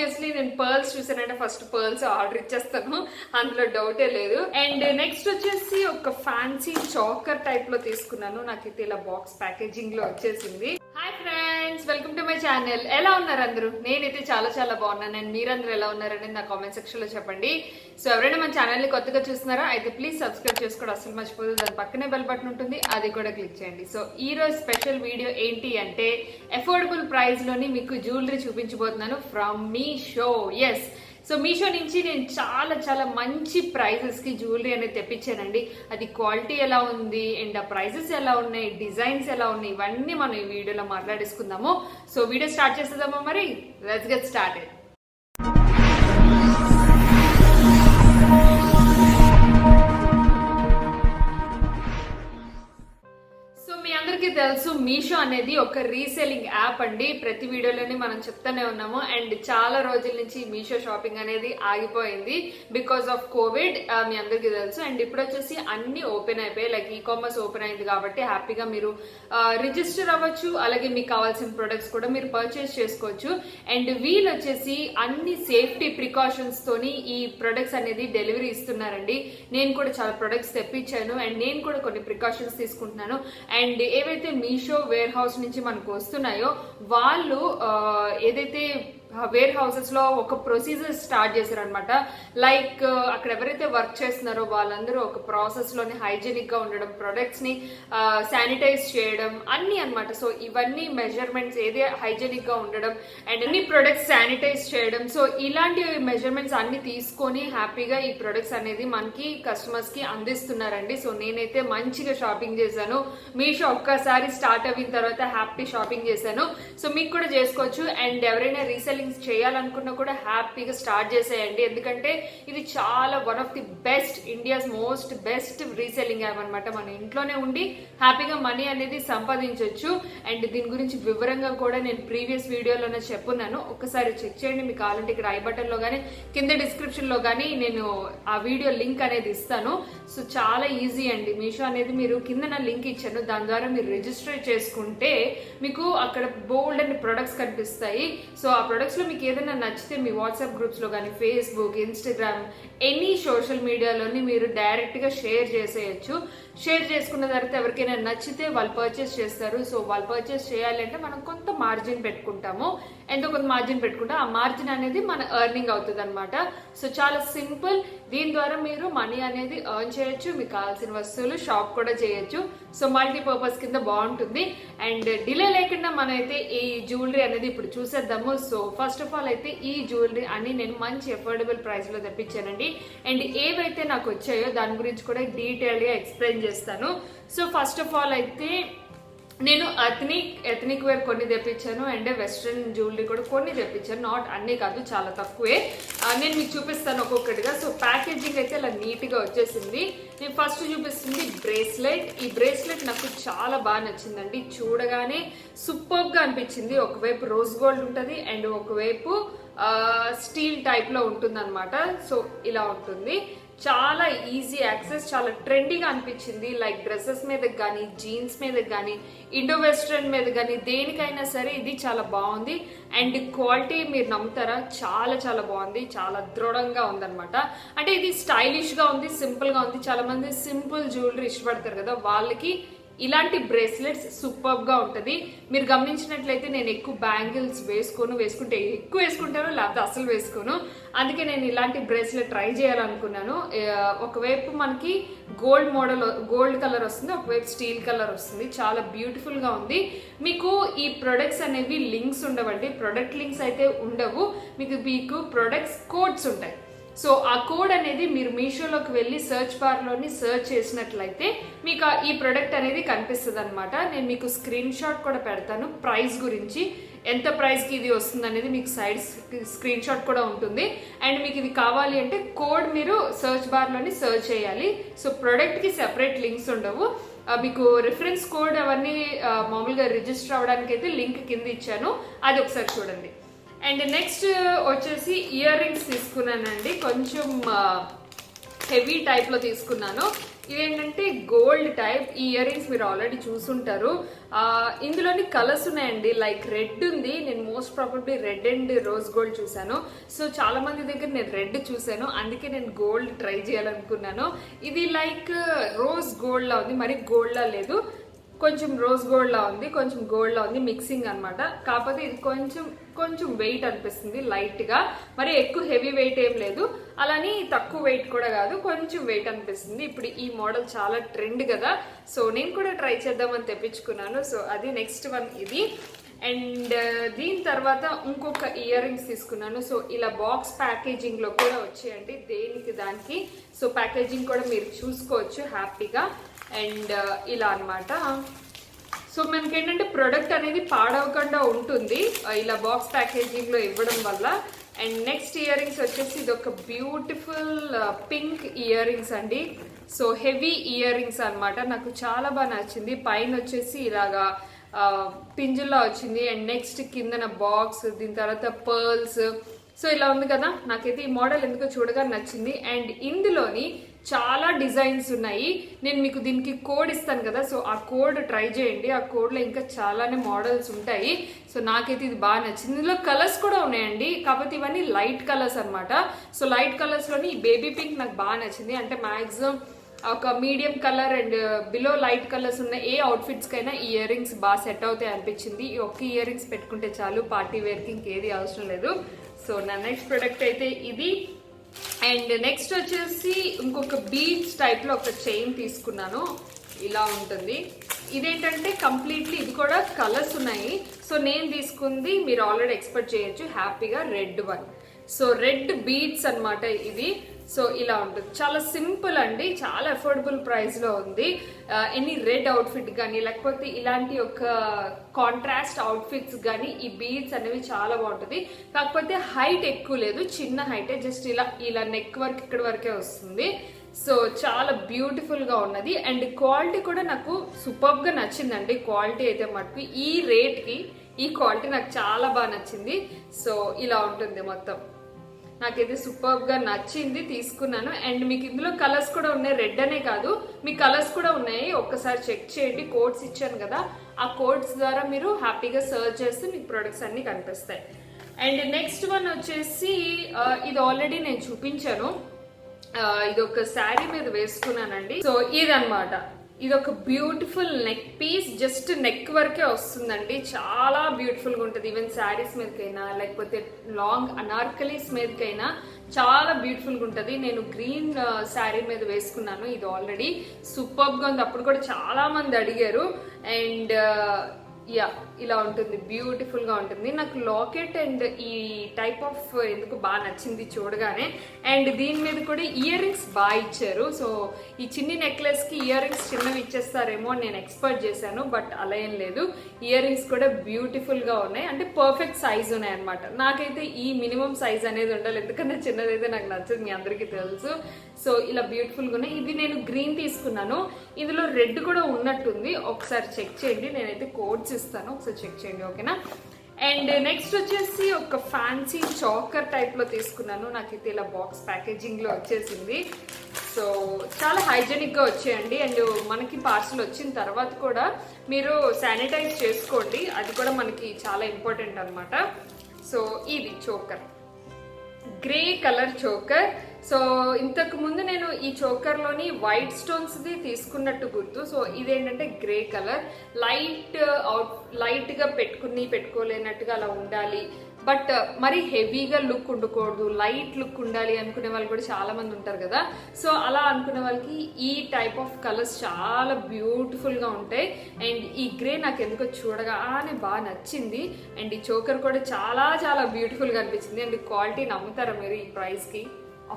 Obviously నేను pearls చూసానంటే first pearls order ఇచ్చేస్తాను, అందులో డౌటే లేదు. అండ్ నెక్స్ట్ వచ్చేసి ఒక ఫ్యాన్సీ చాకర్ టైప్ లో తీసుకున్నాను. నాకైతే ఇలా బాక్స్ ప్యాకేజింగ్ లో వచ్చేసింది. Hi friends, welcome to my channel. ఎలా ఉన్నారు అందరూ? నేనైతే చాలా చాలా బాగున్నాను. అండ్ మీరందరూ ఎలా ఉన్నారని నా కామెంట్ సెక్షన్ లో చెప్పండి. సో ఎవరైనా మన ఛానల్ ని కొత్తగా చూస్తున్నారా అయితే ప్లీజ్ సబ్స్క్రైబ్ చేసుకోవడం అసలు మర్చిపోదు. దాని పక్కనే బెల్ బటన్ ఉంటుంది, అది కూడా క్లిక్ చేయండి. సో ఈ రోజు స్పెషల్ వీడియో ఏంటి అంటే అఫోర్డబుల్ ప్రైస్ లోని మీకు జ్యువెలరీ చూపించబోతున్నాను from Meesho. Yes, so Meesho నుంచి నేను చాలా చాలా మంచి ప్రైజెస్ కి జ్యువెలరీ అనేది తెప్పించానండి. అది క్వాలిటీ ఎలా ఉంది అండ్ ఆ ప్రైజెస్ ఎలా ఉన్నాయి, డిజైన్స్ ఎలా ఉన్నాయి, ఇవన్నీ మనం ఈ వీడియోలో మాట్లాడేసుకుందాము. సో వీడియో స్టార్ట్ చేసేద్దామా మరి? Let's get started. తెలుసు, మీషో అనేది ఒక రీసెల్లింగ్ యాప్ అండి. ప్రతి వీడియోలోనే మనం చెప్తానే ఉన్నాము. అండ్ చాలా రోజుల నుంచి మీషో షాపింగ్ అనేది ఆగిపోయింది బికాస్ ఆఫ్ కోవిడ్, మీ అందరికీ తెలుసు. అండ్ ఇప్పుడు వచ్చేసి అన్ని ఓపెన్ అయిపోయాయి, లైక్ ఈ కామర్స్ ఓపెన్ అయింది కాబట్టి హ్యాపీగా మీరు రిజిస్టర్ అవ్వచ్చు. అలాగే మీకు కావాల్సిన ప్రొడక్ట్స్ కూడా మీరు పర్చేస్ చేసుకోవచ్చు. అండ్ వీళ్ళు వచ్చేసి అన్ని సేఫ్టీ ప్రికాషన్స్ తోని ఈ ప్రొడక్ట్స్ అనేది డెలివరీ ఇస్తున్నారండి. నేను కూడా చాలా ప్రొడక్ట్స్ తెప్పించాను అండ్ నేను కూడా కొన్ని ప్రికాషన్స్ తీసుకుంటున్నాను. అండ్ ఏవైతే మీషో వేర్ హౌస్ నుంచి మనకు వస్తున్నాయో వాళ్ళు ఏదైతే వేర్ హౌసెస్ లో ఒక ప్రొసీజర్ స్టార్ట్ చేశారు అనమాట. లైక్ అక్కడ ఎవరైతే వర్క్ చేస్తున్నారో వాళ్ళందరూ ఒక ప్రాసెస్ లోని హైజీనిక్ గా ఉండడం, ప్రొడక్ట్స్ ని శానిటైజ్ చేయడం అన్ని అనమాట. సో ఇవన్నీ మెజర్మెంట్స్ ఏదే హైజీనిక్ గా ఉండడం అండ్ అన్ని ప్రొడక్ట్స్ శానిటైజ్ చేయడం, సో ఇలాంటి మెజర్మెంట్స్ అన్ని తీసుకొని హ్యాపీగా ఈ ప్రొడక్ట్స్ అనేది మనకి కస్టమర్స్ కి అందిస్తున్నారండి. సో నేనైతే మంచిగా షాపింగ్ చేశాను. మీషో ఒక్కసారి స్టార్ట్ అయిన తర్వాత హ్యాపీ షాపింగ్ చేశాను. సో మీకు కూడా చేసుకోవచ్చు. అండ్ ఎవరైనా రీసెల్లింగ్ చేయాలనుకున్నా కూడా హ్యాపీగా స్టార్ట్ చేసేయండి. ఎందుకంటే ఇది చాలా one of the best, India's most best reselling app అనమాట. మన ఇంట్లోనే ఉండి హ్యాపీగా మనీ అనేది సంపాదించవచ్చు. అండ్ దీని గురించి వివరంగా కూడా నేను ప్రీవియస్ వీడియోలోనే చెప్పున్నాను, ఒకసారి చెక్ చేయండి. మీకు కావాలంటే ఇక్కడ ఐ బటన్ లో కానీ కింద డిస్క్రిప్షన్ లో కానీ నేను ఆ వీడియో లింక్ అనేది ఇస్తాను. సో చాలా ఈజీ అండి. మీషో అనేది మీరు కింద నా లింక్ ఇచ్చాను, దాని ద్వారా మీరు రిజిస్టర్ చేసుకుంటే మీకు అక్కడ బోల్డ్ అండ్ ప్రొడక్ట్స్ కనిపిస్తాయి. సో ఆ ప్రొడక్ట్స్ లో మీకు ఏదైనా నచ్చితే మీ వాట్సాప్ గ్రూప్స్ లో కానీ ఫేస్బుక్, ఇన్స్టాగ్రామ్, ఎనీ సోషల్ మీడియాలోని మీరు డైరెక్ట్ గా షేర్ చేసేయచ్చు. షేర్ చేసుకున్న తర్వాత ఎవరికైనా నచ్చితే వాళ్ళు పర్చేస్ చేస్తారు. సో వాళ్ళు పర్చేస్ చేయాలంటే మనం కొంత మార్జిన్ పెట్టుకుంటాము. ఎంతో కొంత మార్జిన్ పెట్టుకుంటాం, ఆ మార్జిన్ అనేది మన ఎర్నింగ్ అవుతుంది అనమాట. సో చాలా సింపుల్. దీని ద్వారా మీరు మనీ అనేది ఎర్న్ చేయొచ్చు, మీకు కావాల్సిన వస్తువులు షాప్ కూడా చేయొచ్చు. సో మల్టీపర్పస్ కింద బాగుంటుంది. అండ్ డిలే లేకుండా మనమైతే ఈ జ్యువెలరీ అనేది ఇప్పుడు చూసేద్దాము. సో ఫస్ట్ ఆఫ్ ఆల్ అయితే ఈ జ్యువెలరీ అని నేను మంచి అఫోర్డబుల్ ప్రైస్ లో తెప్పించానండి. అండ్ ఏవైతే నాకు వచ్చాయో దాని గురించి కూడా డీటెయిల్ గా ఎక్స్ప్లెయిన్ చేస్తాను. సో ఫస్ట్ ఆఫ్ ఆల్ అయితే నేను ఎథనిక్ వేర్ కొన్ని తెప్పించాను అండ్ వెస్ట్రన్ జ్యువెలరీ కూడా కొన్ని తెప్పించాను. నాట్ అన్నీ కాదు, చాలా తక్కువే. నేను మీకు చూపిస్తాను ఒక్కొక్కటిగా. సో ప్యాకేజింగ్ అయితే అలా నీట్గా వచ్చేసింది. నేను ఫస్ట్ చూపిస్తుంది బ్రేస్లెట్. ఈ బ్రేస్లెట్ నాకు చాలా బాగా నచ్చిందండి. చూడగానే సూపర్గా అనిపించింది. ఒకవైపు రోజ్ గోల్డ్ ఉంటుంది అండ్ ఒకవైపు స్టీల్ టైప్ లో ఉంటుంది అనమాట. సో ఇలా ఉంటుంది, చాలా ఈజీ యాక్సెస్, చాలా ట్రెండీగా అనిపించింది. లైక్ డ్రెస్సెస్ మీద కానీ, జీన్స్ మీద కానీ, ఇండో వెస్ట్రన్ మీద కానీ, దేనికైనా సరే ఇది చాలా బాగుంది. అండ్ క్వాలిటీ మీరు నమ్ముతారా, చాలా చాలా బాగుంది, చాలా దృఢంగా ఉందన్నమాట. అంటే ఇది స్టైలిష్ గా ఉంది, సింపుల్ గా ఉంది. చాలా మంది సింపుల్ జ్యువెలరీ ఇష్టపడతారు కదా, వాళ్ళకి ఇలాంటి బ్రేస్లెట్స్ సూపర్ గా ఉంటది. మీరు గమనించినట్లయితే నేను ఎక్కువ బ్యాంగిల్స్ వేసుకుంటే ఎక్కువ వేసుకుంటాను, లేకపోతే అసలు వేసుకోను. అందుకే నేను ఇలాంటి బ్రేస్లెట్ ట్రై చేయాలనుకున్నాను. ఒకవైపు మనకి గోల్డ్ కలర్ వస్తుంది, ఒకవైపు స్టీల్ కలర్ వస్తుంది. చాలా బ్యూటిఫుల్ గా ఉంది. మీకు ఈ ప్రొడక్ట్స్ అనేవి లింక్స్ ఉండవండి, ప్రొడక్ట్ లింక్స్ అయితే ఉండవు. మీకు ప్రొడక్ట్స్ కోడ్స్ ఉంటాయి. సో ఆ కోడ్ అనేది మీరు మీషోలోకి వెళ్ళి సర్చ్ బార్లోని సర్చ్ చేసినట్లయితే మీకు ఈ ప్రొడక్ట్ అనేది కనిపిస్తుంది అనమాట. నేను మీకు స్క్రీన్ షాట్ కూడా పెడతాను ప్రైస్ గురించి, ఎంత ప్రైస్కి ఇది వస్తుంది అనేది మీకు సైడ్ స్క్రీన్ షాట్ కూడా ఉంటుంది. అండ్ మీకు ఇది కావాలి అంటే కోడ్ మీరు సర్చ్ బార్లోని సర్చ్ చేయాలి. సో ప్రొడక్ట్కి సెపరేట్ లింక్స్ ఉండవు. మీకు రిఫరెన్స్ కోడ్ అవన్నీ మామూలుగా రిజిస్టర్ అవ్వడానికి అయితే లింక్ కింద ఇచ్చాను, అది ఒకసారి చూడండి. అండ్ నెక్స్ట్ వచ్చేసి ఇయర్ రింగ్స్ తీసుకున్నానండి. కొంచెం హెవీ టైప్లో తీసుకున్నాను. ఇదేంటంటే గోల్డ్ టైప్. ఈ ఇయర్ రింగ్స్ మీరు ఆల్రెడీ చూసుంటారు. ఇందులోని కలర్స్ ఉన్నాయండి. లైక్ రెడ్ ఉంది, నేను most probably red and rose gold చూసాను. సో చాలా మంది దగ్గర నేను రెడ్ చూసాను, అందుకే నేను గోల్డ్ ట్రై చేయాలనుకున్నాను. ఇది లైక్ రోజ్ గోల్డ్ లా ఉంది, మరి గోల్డ్ లా లేదు, కొంచెం రోజ్ గోల్డ్ లా ఉంది, కొంచెం గోల్డ్ లా ఉంది, మిక్సింగ్ అన్నమాట. కాకపోతే ఇది కొంచెం వెయిట్ అనిపిస్తుంది లైట్ గా, మరి ఎక్కువ హెవీ వెయిట్ ఏం లేదు, అలాని తక్కువ వెయిట్ కూడా కాదు, కొంచెం వెయిట్ అనిపిస్తుంది. ఇప్పుడు ఈ మోడల్ చాలా ట్రెండ్ కదా, సో నేను కూడా ట్రై చేద్దామని తెప్పించుకున్నాను. సో అది నెక్స్ట్ వన్ ఇది. అండ్ దీని తర్వాత ఇంకొక ఇయర్ రింగ్స్ తీసుకున్నాను. సో ఇలా బాక్స్ ప్యాకేజింగ్ లో కూడా వచ్చాయండి, దేనికి దానికి. సో ప్యాకేజింగ్ కూడా మీరు చూసుకోవచ్చు హ్యాపీగా. అండ్ ఇలా అన్నమాట. సో మనకి ఏంటంటే ప్రొడక్ట్ అనేది పాడవకుండా ఉంటుంది ఇలా బాక్స్ ప్యాకేజింగ్ లో ఇవ్వడం వల్ల. అండ్ నెక్స్ట్ ఇయర్ రింగ్స్ వచ్చేసి ఇది ఒక బ్యూటిఫుల్ పింక్ ఇయర్ రింగ్స్ అండి. సో హెవీ ఇయర్ రింగ్స్ అనమాట, నాకు చాలా బాగా నచ్చింది. పైన వచ్చేసి ఇలాగా పింజుల్లా వచ్చింది, అండ్ నెక్స్ట్ కిందన బాక్స్, దీని తర్వాత పర్ల్స్. సో ఇలా ఉంది కదా, నాకైతే ఈ మోడల్ ఎందుకో చూడగా నచ్చింది. అండ్ ఇందులోని చాలా డిజైన్స్ ఉన్నాయి. నేను మీకు దీనికి కోడ్ ఇస్తాను కదా, సో ఆ కోడ్ ట్రై చేయండి. ఆ కోడ్లో ఇంకా చాలానే మోడల్స్ ఉంటాయి. సో నాకైతే ఇది బాగా నచ్చింది. ఇందులో కలర్స్ కూడా ఉన్నాయండి, కాకపోతే ఇవన్నీ లైట్ కలర్స్ అనమాట. సో లైట్ కలర్స్లోని ఈ బేబీ పింక్ నాకు బాగా నచ్చింది. అంటే మ్యాక్సిమం ఒక medium colour and below light colours ఉన్న ఏ అవుట్ఫిట్స్ కైనా ఈ ఇయర్ రింగ్స్ బాగా సెట్ అవుతాయి అనిపించింది. ఈ ఒక్క ఇయర్ రింగ్స్ పెట్టుకుంటే చాలు, పార్టీ వేర్కి ఇంకేది అవసరం లేదు. సో నా నెక్స్ట్ ప్రొడక్ట్ అయితే ఇది. అండ్ నెక్స్ట్ వచ్చేసి ఇంకొక బీడ్స్ టైప్ లో ఒక చైన్ తీసుకున్నాను, ఇలా ఉంటుంది. ఇదేంటంటే కంప్లీట్లీ ఇది కూడా కలర్స్ ఉన్నాయి. సో నేను తీసుకుంది మీరు ఆల్రెడీ ఎక్స్పెక్ట్ చేయొచ్చు హ్యాపీగా red one. So red beads అన్నమాట ఇది. సో ఇలా ఉంటుంది, చాలా సింపుల్ అండి, చాలా అఫోర్డబుల్ ప్రైస్ లో ఉంది. ఎనీ రెడ్ అవుట్ఫిట్ కానీ లేకపోతే ఇలాంటి ఒక కాంట్రాస్ట్ అవుట్ఫిట్స్ కానీ ఈ బీడ్స్ అనేవి చాలా బాగుంటుంది. కాకపోతే హైట్ ఎక్కువ లేదు, చిన్న హైటే, జస్ట్ ఇలా నెక్ వర్క్ ఇక్కడ వరకే వస్తుంది. సో చాలా బ్యూటిఫుల్ గా ఉన్నది. అండ్ క్వాలిటీ కూడా నాకు సూపర్ గా నచ్చిందండి. క్వాలిటీ అయితే మటుకు ఈ రేట్ కి ఈ క్వాలిటీ నాకు చాలా బాగా నచ్చింది. సో ఇలా ఉంటుంది మొత్తం, నాకైతే సూపర్ గా నచ్చింది, తీసుకున్నాను. అండ్ మీకు ఇందులో కలర్స్ కూడా ఉన్నాయి, రెడ్ అనే కాదు, మీ కలర్స్ కూడా ఉన్నాయి, ఒక్కసారి చెక్ చేయండి. కోడ్స్ ఇచ్చాను కదా, ఆ కోడ్స్ ద్వారా మీరు హ్యాపీగా సర్చ్ చేస్తే మీకు ప్రొడక్ట్స్ అన్ని కనిపిస్తాయి. అండ్ నెక్స్ట్ వన్ వచ్చేసి ఇది ఆల్రెడీ నేను చూపించాను, ఇది ఒక శారీ మీద వేసుకున్నానండి. సో ఇదన్నమాట, ఇది ఒక beautiful neck piece, just neck వరకే వస్తుందండి, చాలా బ్యూటిఫుల్ గా ఉంటుంది. ఈవెన్ శారీస్ మీదకైనా లేకపోతే లాంగ్ అనార్కలీస్ మీదకైనా చాలా బ్యూటిఫుల్ గా ఉంటుంది. నేను గ్రీన్ శారీ మీద వేసుకున్నాను, ఇది ఆల్రెడీ సూపర్ గా ఉంది, అప్పుడు కూడా చాలా మంది అడిగారు. అండ్ యా ఇలా ఉంటుంది, బ్యూటిఫుల్ గా ఉంటుంది. నాకు లాకెట్ అండ్ ఈ టైప్ ఆఫ్ ఎందుకు బాగా నచ్చింది చూడగానే. అండ్ దీని మీద కూడా ఇయర్ రింగ్స్ బాగా ఇచ్చారు. సో ఈ చిన్ని నెక్లెస్ కి ఇయర్ రింగ్స్ చిన్నవి ఇచ్చేస్తారేమో నేను ఎక్స్పెక్ట్ చేశాను, బట్ అలా ఏం లేదు. ఇయర్ రింగ్స్ కూడా బ్యూటిఫుల్ గా ఉన్నాయి, అంటే పర్ఫెక్ట్ సైజ్ ఉన్నాయి అనమాట. నాకైతే ఈ మినిమం సైజ్ అనేది ఉండాలి, ఎందుకంటే చిన్నదైతే నాకు నచ్చదు, మీ అందరికీ తెలుసు. సో ఇలా బ్యూటిఫుల్ గా ఉన్నాయి. ఇది నేను గ్రీన్ తీసుకున్నాను, ఇందులో రెడ్ కూడా ఉన్నట్టుంది, ఒకసారి చెక్ చేయండి. నేనైతే కోడ్స్ ఇస్తాను, ఒకసారి చెక్ చేయండి, ఓకేనా. అండ్ నెక్స్ట్ వచ్చేసి ఒక ఫ్యాన్సీ చాకర్ టైప్ లో తీసుకున్నాను, నాకైతే ఇలా బాక్స్ ప్యాకేజింగ్ లో వచ్చేసింది. సో చాలా హైజెనిక్ గా వచ్చాయండి. అండ్ మనకి పార్సల్ వచ్చిన తర్వాత కూడా మీరు శానిటైజ్ చేసుకోండి, అది కూడా మనకి చాలా ఇంపార్టెంట్ అనమాట. సో ఇది choker, grey colour choker. So ఇంతకు ముందు నేను ఈ చోకర్ లోని వైట్ స్టోన్స్ ది తీసుకున్నట్టు గుర్తు. సో ఇదేంటంటే గ్రే కలర్, లైట్ గా పెట్టుకోలేనట్టుగా అలా ఉండాలి, బట్ మరి హెవీగా లుక్ ఉండకూడదు, లైట్ లుక్ ఉండాలి అనుకునే వాళ్ళు కూడా చాలా మంది ఉంటారు కదా. సో అలా అనుకునే వాళ్ళకి ఈ టైప్ ఆఫ్ కలర్స్ చాలా బ్యూటిఫుల్ గా ఉంటాయి. అండ్ ఈ గ్రే నాకు ఎందుకో చూడగానే బాగా నచ్చింది. అండ్ ఈ చోకర్ కూడా చాలా చాలా బ్యూటిఫుల్ గా అనిపించింది. అండ్ క్వాలిటీ నమ్ముతారా మీరు, ఈ ప్రైస్ కి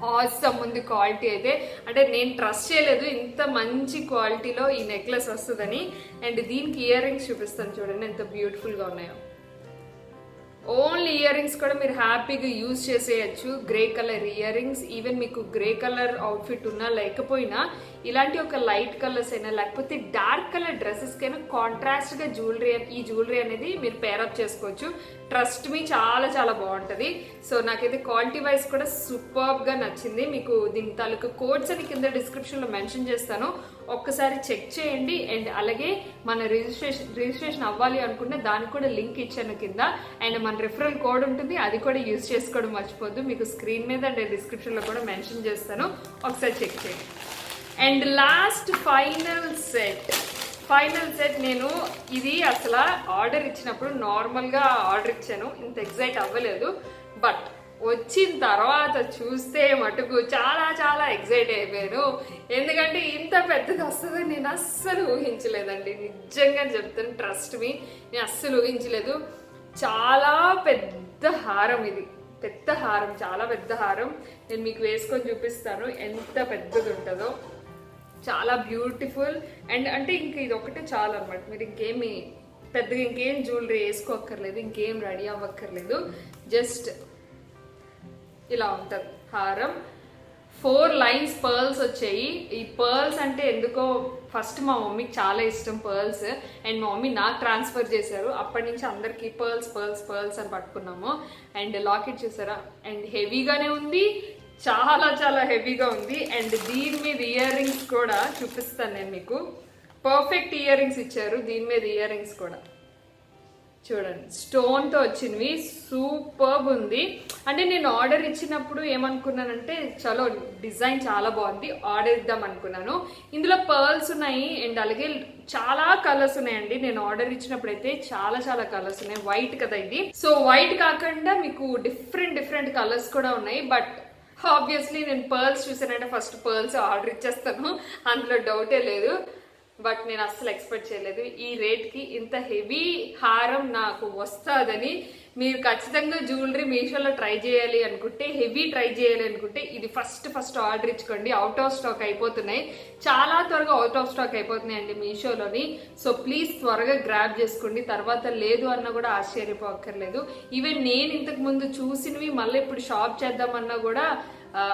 ఆసమ్ ఉంది క్వాలిటీ అయితే. అంటే నేను ట్రస్ట్ చేయలేదు ఇంత మంచి క్వాలిటీలో ఈ నెక్లెస్ వస్తుందని. అండ్ దీనికి ఇయర్ రింగ్స్ చూపిస్తాను చూడండి ఎంత బ్యూటిఫుల్ గా ఉన్నాయో. ఓన్లీ ఇయర్ రింగ్స్ కూడా మీరు హ్యాపీగా యూజ్ చేసేయచ్చు, grey colour ear rings. Even మీకు గ్రే కలర్ అవుట్ఫిట్ ఉన్నా లేకపోయినా ఇలాంటి ఒక లైట్ కలర్స్ అయినా లేకపోతే డార్క్ కలర్ డ్రెస్సెస్ కైనా కాంట్రాస్ట్ గా ఈ జ్యువెలరీ అనేది మీరు పేరప్ చేసుకోవచ్చు. ట్రస్ట్ మీ, చాలా చాలా బాగుంటది. సో నాకైతే క్వాలిటీ వైజ్ కూడా సూపర్బ్ గా నచ్చింది. మీకు దీని తాలూకు కోడ్స్ అని కింద డిస్క్రిప్షన్ లో మెన్షన్ చేస్తాను, ఒక్కసారి చెక్ చేయండి. అండ్ అలాగే మన రిజిస్ట్రేషన్ అవ్వాలి అనుకుంటే దానికి కూడా లింక్ ఇచ్చాను కింద. అండ్ మన రిఫరల్ కోడ్ ఉంటుంది, అది కూడా యూజ్ చేసుకోవడం మర్చిపోద్దు. మీకు స్క్రీన్ మీద అండ్ డిస్క్రిప్షన్ లో కూడా మెన్షన్ చేస్తాను, ఒకసారి చెక్ చేయండి. అండ్ లాస్ట్ ఫైనల్ సెట్ నేను ఇది అసలు ఆర్డర్ ఇచ్చినప్పుడు నార్మల్గా ఆర్డర్ ఇచ్చాను, ఇంత ఎగ్జైట్ అవ్వలేదు. బట్ వచ్చిన తర్వాత చూస్తే మటుకు చాలా చాలా ఎగ్జైట్ అయిపోయాను. ఎందుకంటే ఇంత పెద్దది వస్తుందని నేను అస్సలు ఊహించలేదండి, నిజంగా చెప్తాను, ట్రస్ట్ మీ, నేను అస్సలు ఊహించలేదు. చాలా పెద్ద హారం ఇది, పెద్ద హారం, చాలా పెద్ద హారం. నేను మీకు వేసుకొని చూపిస్తాను ఎంత పెద్దది ఉంటుందో. చాలా బ్యూటిఫుల్. అండ్ అంటే ఇంక ఇది ఒకటే చాలా అనమాట, మీరు ఇంకేమి పెద్దగా ఇంకేం జ్యువెలరీ వేసుకోక్కర్లేదు, ఇంకేం రెడీ అవ్వక్కర్లేదు. జస్ట్ ఇలా ఉంటుంది హారం. 4 లైన్స్ పర్ల్స్ వచ్చాయి. ఈ పర్ల్స్ అంటే ఎందుకో ఫస్ట్ మా మమ్మీకి చాలా ఇష్టం పర్ల్స్, అండ్ మా మమ్మీ నాకు ట్రాన్స్ఫర్ చేశారు. అప్పటి నుంచి అందరికి పర్ల్స్ పర్ల్స్ పర్ల్స్ అని పట్టుకున్నాము. అండ్ లాకెట్ చూసారా, అండ్ హెవీగానే ఉంది, చాలా చాలా హెవీగా ఉంది. అండ్ దీని మీద ఇయర్ రింగ్స్ కూడా చూపిస్తాను నేను మీకు. పర్ఫెక్ట్ ఇయర్ రింగ్స్ ఇచ్చారు, దీని మీద ఇయర్ రింగ్స్ కూడా చూడండి, స్టోన్ తో వచ్చినవి, సూపర్బ్ ఉంది. అంటే నేను ఆర్డర్ ఇచ్చినప్పుడు ఏమనుకున్నానంటే చలో డిజైన్ చాలా బాగుంది, ఆర్డర్ ఇద్దాం అనుకున్నాను. ఇందులో పర్ల్స్ ఉన్నాయి అండ్ అలాగే చాలా కలర్స్ ఉన్నాయండి. నేను ఆర్డర్ ఇచ్చినప్పుడు అయితే చాలా చాలా కలర్స్ ఉన్నాయి. వైట్ కదా ఇది, సో వైట్ కాకుండా మీకు డిఫరెంట్ కలర్స్ కూడా ఉన్నాయి. బట్ ఆబ్వియస్లీ నేను పర్ల్స్ చూసానంటే ఫస్ట్ పర్ల్స్ ఆర్డర్ ఇచ్చేస్తాను, అందులో డౌటే లేదు. బట్ నేను అస్సలు ఎక్స్పెక్ట్ చేయలేదు ఈ రేట్కి ఇంత హెవీ హారం నాకు వస్తుందని. మీరు ఖచ్చితంగా జ్యువెలరీ మీషోలో ట్రై చేయాలి అనుకుంటే, హెవీ ట్రై చేయాలి అనుకుంటే ఇది ఫస్ట్ ఆర్డర్ ఇచ్చుకోండి. అవుట్ ఆఫ్ స్టాక్ అయిపోతున్నాయి, చాలా త్వరగా అవుట్ ఆఫ్ స్టాక్ అయిపోతున్నాయి అండి మీషోలోని. సో ప్లీజ్ త్వరగా గ్రాబ్ చేసుకోండి, తర్వాత లేదు అన్న కూడా ఆశ్చర్యపోక్కర్లేదు. ఈవెన్ నేను ఇంతకు ముందు చూసినవి మళ్ళీ ఇప్పుడు షాప్ చేద్దామన్నా కూడా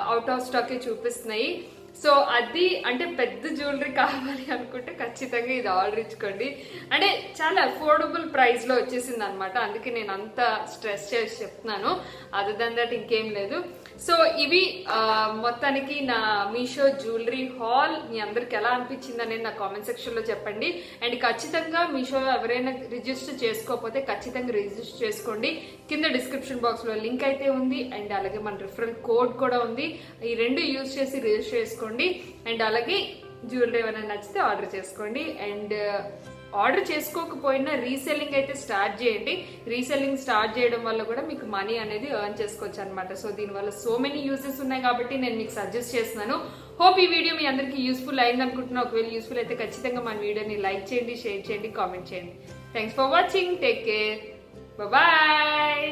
అవుట్ ఆఫ్ స్టాకే చూపిస్తున్నాయి. సో అది అంటే పెద్ద జ్యువెలరీ కావాలి అనుకుంటే ఖచ్చితంగా ఇది ఆర్డర్ ఇచ్చుకోండి. అంటే చాలా అఫోర్డబుల్ ప్రైస్ లో వచ్చేసింది అనమాట, అందుకే నేను అంత స్ట్రెస్ చేసి చెప్తున్నాను. అదర్ దెన్ దట్ ఇంకేం లేదు. సో ఇవి మొత్తానికి నా మీషో జ్యువెలరీ హాల్. మీ అందరికి ఎలా అనిపించింది అనేది నా కామెంట్ సెక్షన్ లో చెప్పండి. అండ్ ఖచ్చితంగా మీషో ఎవరైనా రిజిస్టర్ చేసుకోకపోతే ఖచ్చితంగా రిజిస్టర్ చేసుకోండి. కింద డిస్క్రిప్షన్ బాక్స్ లో లింక్ అయితే ఉంది, అండ్ అలాగే మన రిఫరల్ కోడ్ కూడా ఉంది. ఈ రెండు యూజ్ చేసి రిజిస్టర్ చేసుకోండి. అండ్ అలాగే జ్యువెలరీ ఏమైనా నచ్చితే ఆర్డర్ చేసుకోండి. అండ్ ఆర్డర్ చేసుకోకపోయినా రీసెల్లింగ్ అయితే స్టార్ట్ చేయండి. రీసెల్లింగ్ స్టార్ట్ చేయడం వల్ల కూడా మీకు మనీ అనేది ఎర్న్ చేసుకోవచ్చు అనమాట. సో దీనివల్ల సో మెనీ యూజెస్ ఉన్నాయి కాబట్టి నేను మీకు సజెస్ట్ చేస్తున్నాను. హోప్ ఈ వీడియో మీ అందరికీ యూస్ఫుల్ అయింది అనుకుంటున్నా. ఒకవేళ యూస్ఫుల్ అయితే ఖచ్చితంగా మన వీడియోని లైక్ చేయండి, షేర్ చేయండి, కామెంట్ చేయండి. Thanks for watching, take care, bye.